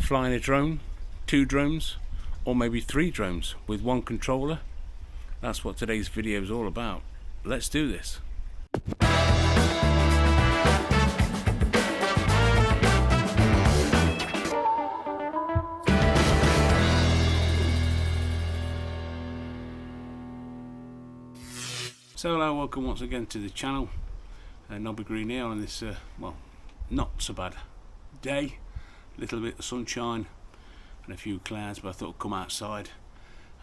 flying a drone, 2 drones, or maybe 3 drones with 1 controller? That's what today's video is all about. Let's do this. So hello, welcome once again to the channel. Nobby Green here on this, well, not so bad day. A little bit of sunshine and a few clouds, but I thought I'd come outside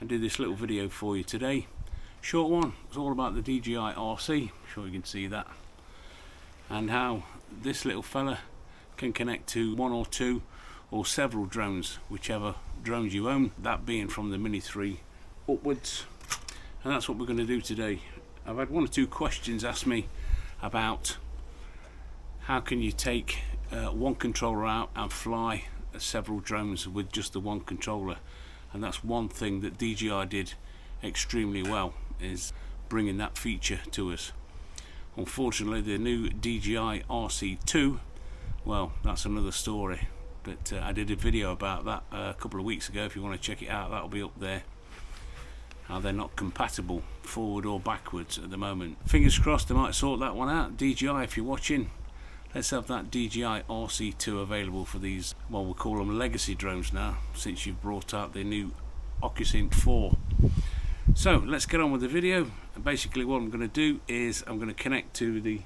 and do this little video for you today. Short one. It's all about the DJI RC. I'm sure you can see that, and how this little fella can connect to 1 or 2 or several drones, whichever drones you own, that being from the Mini 3 upwards. And that's what we're going to do today. I've had 1 or 2 questions asked me about how can you take 1 controller out and fly several drones with just the 1 controller. And that's one thing that DJI did extremely well, is bringing that feature to us. Unfortunately, the new DJI RC 2, well, that's another story, but I did a video about that a couple of weeks ago. If you want to check it out, that'll be up there. How they're not compatible forward or backwards at the moment. Fingers crossed they might sort that one out. DJI, if you're watching, let's have that DJI RC2 available for these, well, we'll call them legacy drones now, since you've brought out the new OcuSync 4. So let's get on with the video. And basically what I'm going to do is I'm going to connect to the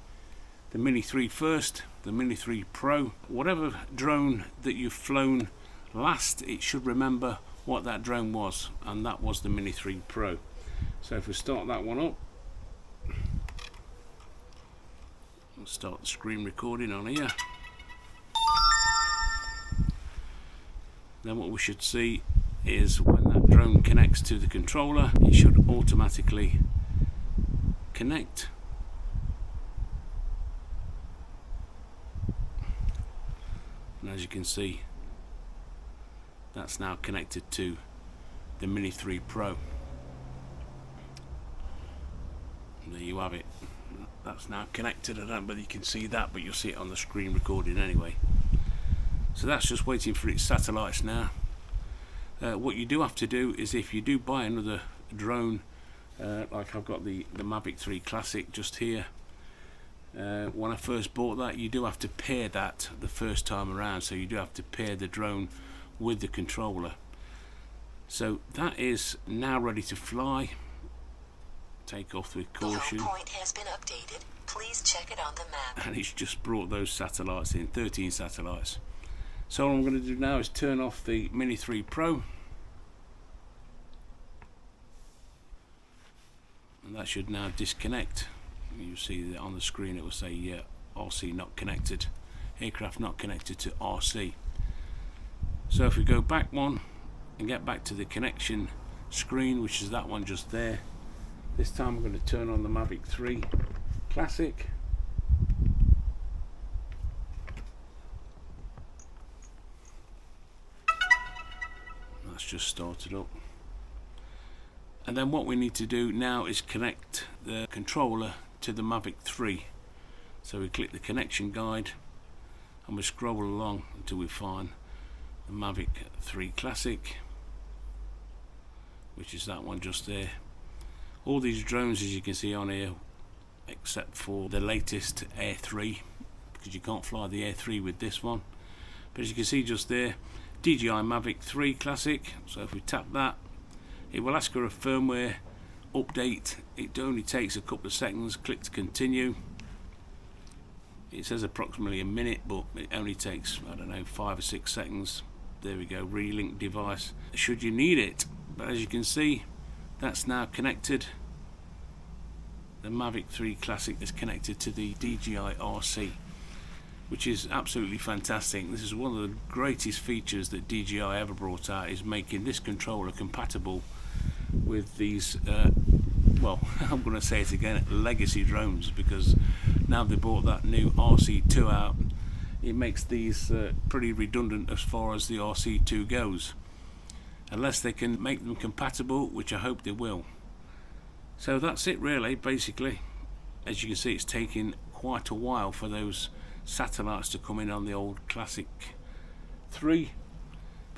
Mini 3 first, the Mini 3 Pro. Whatever drone that you've flown last, it should remember what that drone was, and that was the Mini 3 Pro. So if we start that one up, let's start the screen recording on here. Then what we should see is when that drone connects to the controller, it should automatically connect. And as you can see, that's now connected to the Mini 3 Pro. And there you have it. That's now connected. I don't know whether you can see that, but you'll see it on the screen recording anyway. So that's just waiting for its satellites now. What you do have to do is, if you do buy another drone, like I've got the Mavic 3 Classic just here, when I first bought that, you do have to pair that the first time around. So you do have to pair the drone with the controller. So that is now ready to fly. Take off with caution. Home point has been updated. Please check it on the map. And it's just brought those satellites in, 13 satellites. So what I'm going to do now is turn off the Mini 3 Pro, and that should now disconnect. You see that on the screen it will say RC not connected, aircraft not connected to RC. So if we go back one and get back to the connection screen, which is that one just there, this time I'm going to turn on the Mavic 3 Classic. That's just started up. And then what we need to do now is connect the controller to the Mavic 3. So we click the connection guide and we scroll along until we find the Mavic 3 Classic, which is that one just there. All these drones, as you can see on here, except for the latest Air 3, because you can't fly the Air 3 with this one, but as you can see just there, DJI Mavic 3 Classic. So if we tap that, it will ask for a firmware update. It only takes a couple of seconds. Click to continue. It says approximately a minute, but it only takes, I don't know, 5 or 6 seconds. There we go, relink device, should you need it. But as you can see, that's now connected. The Mavic 3 Classic is connected to the DJI RC, which is absolutely fantastic. This is one of the greatest features that DJI ever brought out, is making this controller compatible with these well, I'm going to say it again, legacy drones, because now they brought that new RC2 out, it makes these pretty redundant as far as the RC2 goes, unless they can make them compatible, which I hope they will. So that's it really, basically. As you can see, it's taking quite a while for those satellites to come in on the old Classic 3,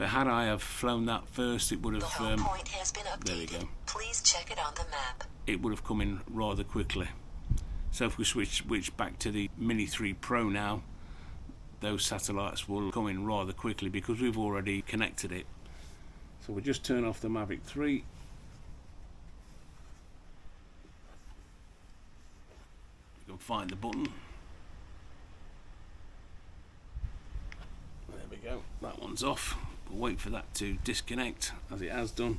But had I have flown that first, it would have The home point has been there we updated. go. Please check it on the map. It would have come in rather quickly. So if we switch back to the Mini 3 Pro now, those satellites will come in rather quickly because we've already connected it. So we'll just turn off the Mavic 3. You can find the button. There we go, that one's off. We'll wait for that to disconnect as it has done.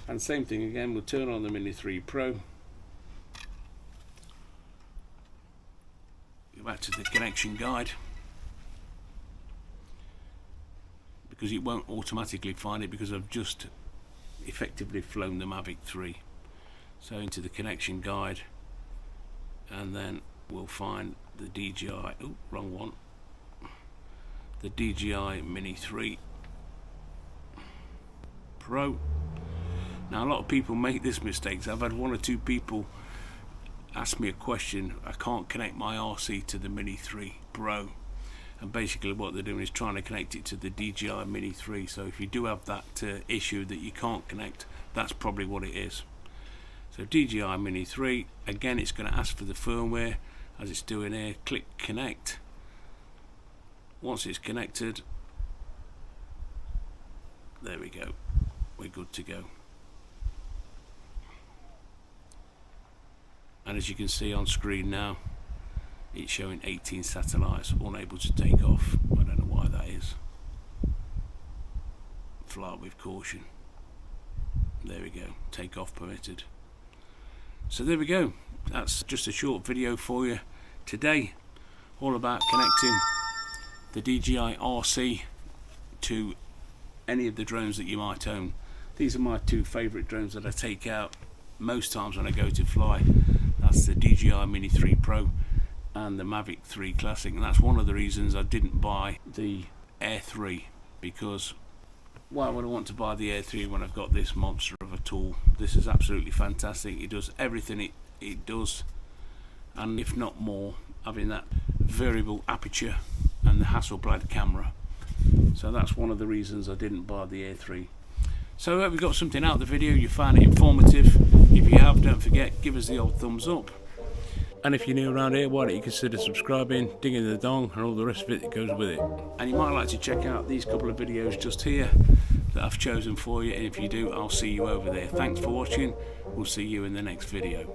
And same thing again, we'll turn on the Mini 3 Pro. Go back to the connection guide, because it won't automatically find it because I've just effectively flown the Mavic 3. So into the connection guide, and then we'll find the DJI, oh wrong one, the DJI Mini 3 Pro. Now a lot of people make this mistake. I've had one or two people ask me a question. I can't connect my RC to the Mini 3 Pro, and basically what they're doing is trying to connect it to the DJI Mini 3. So if you do have that issue that you can't connect, that's probably what it is. So DJI Mini 3, again it's going to ask for the firmware as it's doing here. Click connect. Once it's connected, there we go, we're good to go. And as you can see on screen now, it's showing 18 satellites unable to take off. I don't know why that is. Fly with caution. There we go, take off permitted. So there we go, that's just a short video for you today, all about connecting the DJI RC to any of the drones that you might own. These are my two favourite drones that I take out most times when I go to fly. That's the DJI Mini 3 Pro and the Mavic 3 Classic, and that's one of the reasons I didn't buy the Air 3, because why would I want to buy the Air 3 when I've got this monster of a tool? This is absolutely fantastic. It does everything it does, and if not more, having that variable aperture and the Hasselblad camera. So that's one of the reasons I didn't buy the Air 3. So I hope you got something out of the video, you found it informative. If you have, don't forget, give us the old thumbs up. And if you're new around here, why don't you consider subscribing, digging the dong and all the rest of it that goes with it. And you might like to check out these couple of videos just here that I've chosen for you, and if you do, I'll see you over there. Thanks for watching, we'll see you in the next video.